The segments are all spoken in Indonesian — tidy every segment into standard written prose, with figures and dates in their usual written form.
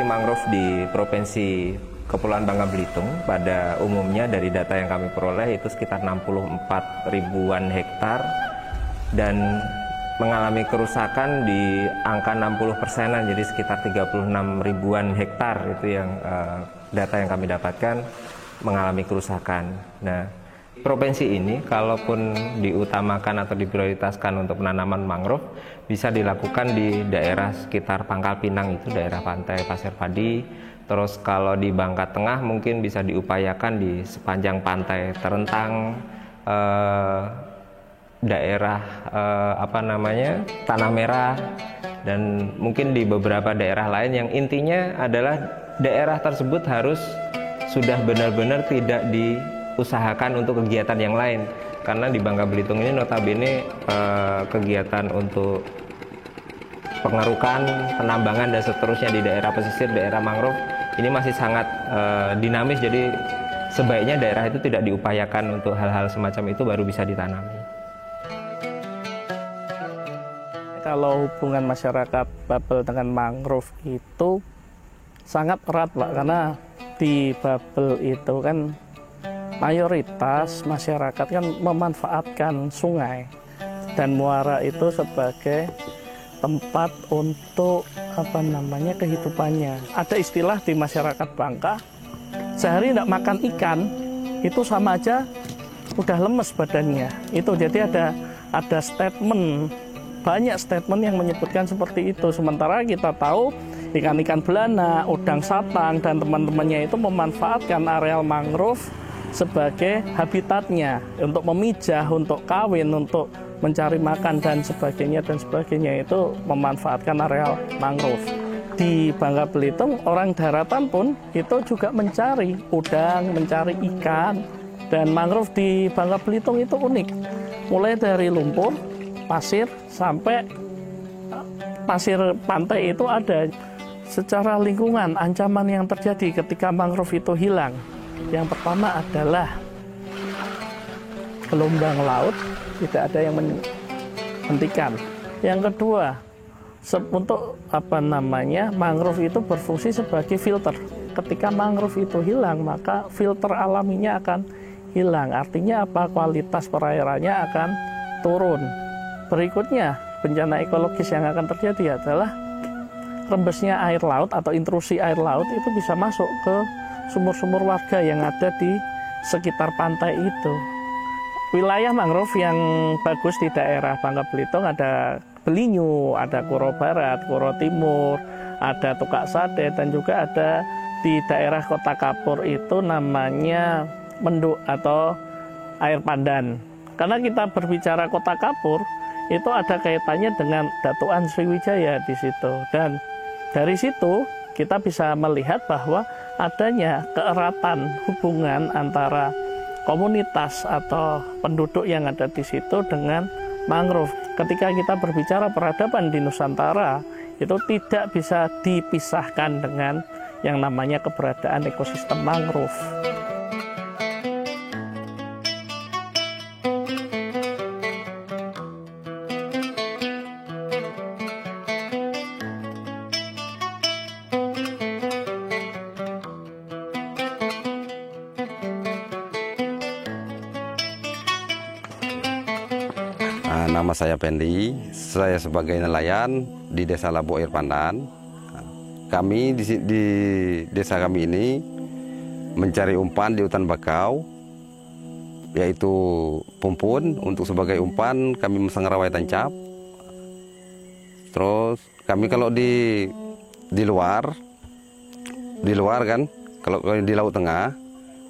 mangrove di Provinsi Kepulauan Bangka Belitung pada umumnya dari data yang kami peroleh itu sekitar 64 ribuan hektar dan mengalami kerusakan di angka 60%-an, jadi sekitar 36 ribuan hektar itu yang data yang kami dapatkan mengalami kerusakan. Nah, provinsi ini kalaupun diutamakan atau diprioritaskan untuk penanaman mangrove bisa dilakukan di daerah sekitar Pangkal Pinang, itu daerah pantai Pasir Padi. Terus kalau di Bangka Tengah mungkin bisa diupayakan di sepanjang pantai Terentang, daerah Tanah Merah, dan mungkin di beberapa daerah lain yang intinya adalah daerah tersebut harus sudah benar-benar tidak diusahakan untuk kegiatan yang lain, karena di Bangka Belitung ini notabene kegiatan untuk pengerukan, penambangan dan seterusnya di daerah pesisir, daerah mangrove ini masih sangat dinamis, jadi sebaiknya daerah itu tidak diupayakan untuk hal-hal semacam itu, baru bisa ditanami. Kalau hubungan masyarakat Babel dengan mangrove itu sangat erat, Pak, karena di Babel itu kan mayoritas masyarakat kan memanfaatkan sungai dan muara itu sebagai tempat untuk kehidupannya. Ada istilah di masyarakat Bangka, sehari tidak makan ikan itu sama aja udah lemes badannya. Itu jadi ada statement, banyak statement yang menyebutkan seperti itu. Sementara kita tahu ikan-ikan belana, udang satang dan teman-temannya itu memanfaatkan areal mangrove sebagai habitatnya untuk memijah, untuk kawin, untuk mencari makan dan sebagainya itu memanfaatkan areal mangrove. Di Bangka Belitung orang daratan pun itu juga mencari udang, mencari ikan, dan mangrove di Bangka Belitung itu unik. Mulai dari lumpur, pasir sampai pasir pantai itu ada. Secara lingkungan ancaman yang terjadi ketika mangrove itu hilang, yang pertama adalah gelombang laut tidak ada yang menghentikan. Yang kedua, untuk mangrove itu berfungsi sebagai filter. Ketika mangrove itu hilang, maka filter alaminya akan hilang. Artinya apa? Kualitas perairannya akan turun. Berikutnya, bencana ekologis yang akan terjadi adalah rembesnya air laut atau intrusi air laut itu bisa masuk ke sumur-sumur warga yang ada di sekitar pantai itu. Wilayah mangrove yang bagus di daerah Bangka Belitung ada Belinyu, ada Kuro Barat, Kuro Timur, ada Tukak Sade, dan juga ada di daerah Kota Kapur itu namanya Menduk atau Air Pandan. Karena kita berbicara Kota Kapur, itu ada kaitannya dengan Datuan Sriwijaya di situ. Dan dari situ kita bisa melihat bahwa adanya keeratan hubungan antara komunitas atau penduduk yang ada di situ dengan mangrove. Ketika kita berbicara peradaban di Nusantara, itu tidak bisa dipisahkan dengan yang namanya keberadaan ekosistem mangrove. Nama saya Pendi, saya sebagai nelayan di Desa Labu Air Pandan. Kami di desa kami ini mencari umpan di hutan bakau, yaitu pumpun. Untuk sebagai umpan kami memasang rawai tancap. Terus kami kalau di luar kan, kalau di laut tengah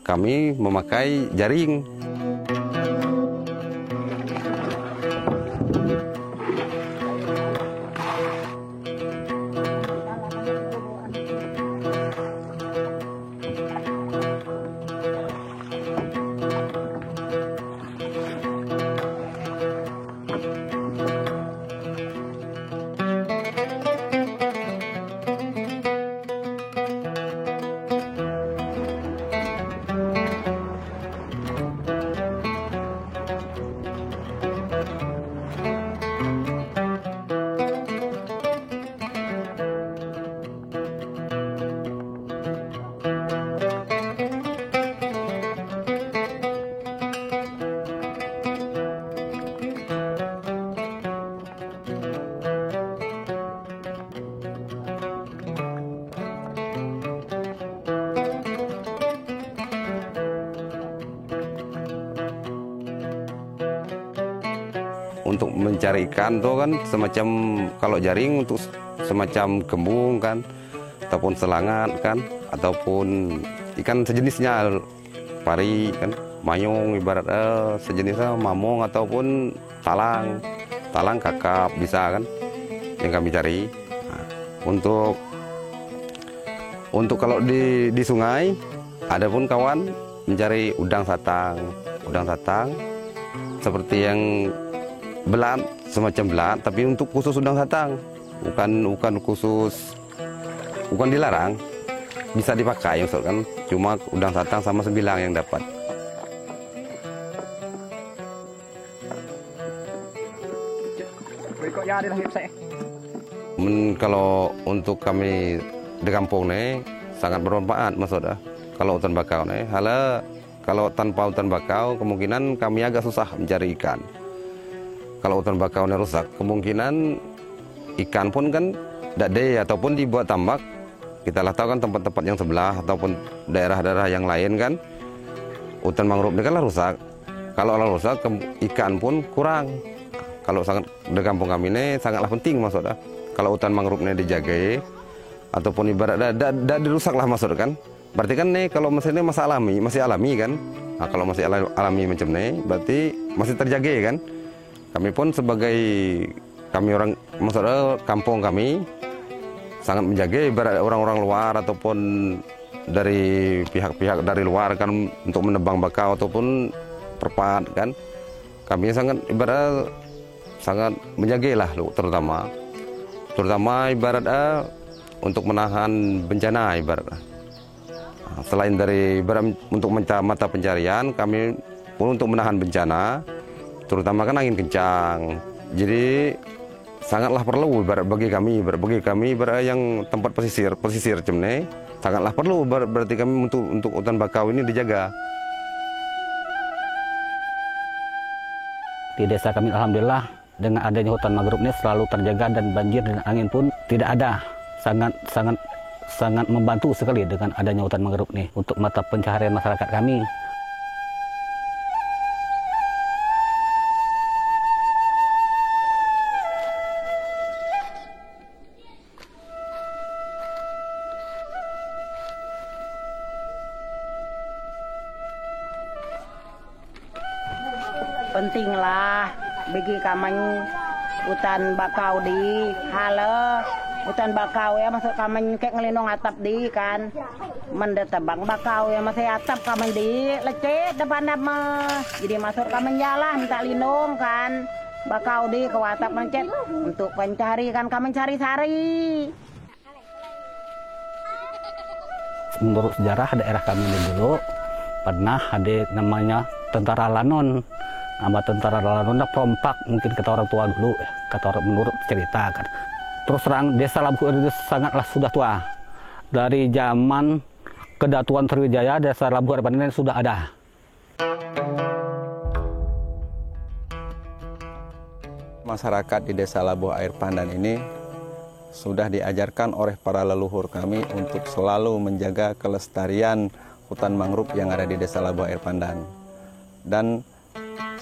kami memakai jaring. untuk mencari ikan tuh kan semacam kalau jaring untuk semacam kembung kan, ataupun selangat kan, ataupun ikan sejenisnya, pari kan, mayung ibarat sejenisnya, mamong ataupun talang kakap bisa kan yang kami cari. Nah, untuk kalau di sungai ada pun kawan mencari udang satang seperti yang belat, semacam belat, tapi untuk khusus udang satang, bukan dilarang, bisa dipakai kan, cuma udang satang sama sembilang yang dapat. Kalau untuk kami di kampung nih sangat bermanfaat maksudnya. Kalau hutan bakau nih, kalau tanpa hutan bakau kemungkinan kami agak susah mencari ikan. Kalau hutan bakau nih rusak, kemungkinan ikan pun kan tidak ada ataupun dibuat tambak. Kita lah tahu kan tempat-tempat yang sebelah ataupun daerah-daerah yang lain kan, hutan mangrove ini kan lah rusak. Kalau lah rusak, ikan pun kurang. Kalau sangat di kampung kami ini sangatlah penting maksudnya. Kalau hutan mangrove ini dijaga ataupun ibarat tidak dirusak lah maksudnya kan. Berarti kan nih kalau mesinnya masih alami kan. Nah, kalau masih alami macam ini berarti masih terjaga kan. Kami pun sebagai orang maksudnya kampung kami sangat menjaga ibarat orang-orang luar ataupun dari pihak-pihak dari luar kan untuk menebang bakau ataupun perpat kan. Kami sangat ibarat sangat menjaga lah terutama ibarat untuk menahan bencana ibarat. Selain dari untuk mata pencarian, kami pun untuk menahan bencana, terutama kan angin kencang. Jadi sangatlah perlu bagi kami yang tempat pesisir cemne, sangatlah perlu berarti kami untuk hutan bakau ini dijaga. Di desa kami alhamdulillah dengan adanya hutan mangrove ini selalu terjaga dan banjir dan angin pun tidak ada. Sangat membantu sekali dengan adanya hutan mangrove ini untuk mata pencaharian masyarakat kami. Pentinglah bagi kami hutan bakau di hala. Hutan bakau ya masuk kami kayak ngelinong atap di kan. Mendetebang bakau ya masih atap kami di lecet depan apa. Jadi masuk kami jalan minta lindung kan. Bakau di ke atap mencet untuk pencari kan kami cari-cari. Menurut sejarah daerah kami ini dulu pernah ada namanya Tentara Lanon. Nama Tentara Lanon perompak mungkin kata orang tua dulu, kata orang menurut cerita kan. Terus terang desa Labuh itu sangatlah sudah tua. Dari zaman Kedatuan Sriwijaya desa Labuh Air Pandan sudah ada. Masyarakat di desa Labuh Air Pandan ini sudah diajarkan oleh para leluhur kami untuk selalu menjaga kelestarian hutan mangrove yang ada di desa Labuh Air Pandan. Dan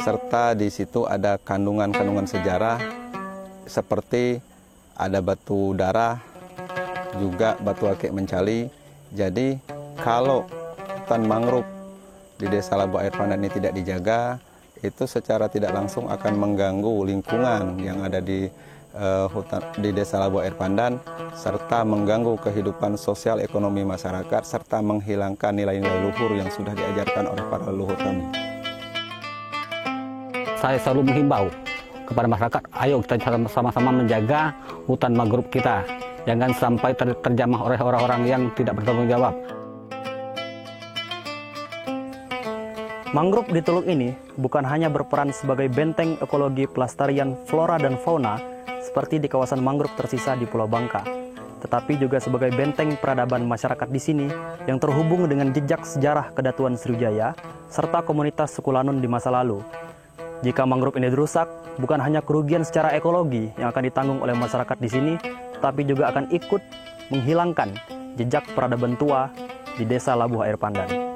serta di situ ada kandungan-kandungan sejarah seperti ada batu darah, juga batu akik mencali. Jadi kalau hutan mangrove di desa Labuh Air Pandan ini tidak dijaga, itu secara tidak langsung akan mengganggu lingkungan yang ada di desa Labuh Air Pandan, serta mengganggu kehidupan sosial ekonomi masyarakat, serta menghilangkan nilai-nilai luhur yang sudah diajarkan oleh para leluhur kami. Saya selalu menghimbau kepada masyarakat, ayo kita sama-sama menjaga hutan mangrove kita. Jangan sampai terjamah oleh orang-orang yang tidak bertanggung jawab. Mangrove di Teluk ini bukan hanya berperan sebagai benteng ekologi pelestarian flora dan fauna seperti di kawasan mangrove tersisa di Pulau Bangka, tetapi juga sebagai benteng peradaban masyarakat di sini yang terhubung dengan jejak sejarah Kedatuan Sriwijaya serta komunitas suku Lanun di masa lalu. Jika mangrove ini dirusak, bukan hanya kerugian secara ekologi yang akan ditanggung oleh masyarakat di sini, tapi juga akan ikut menghilangkan jejak peradaban tua di desa Labuh Air Pandan.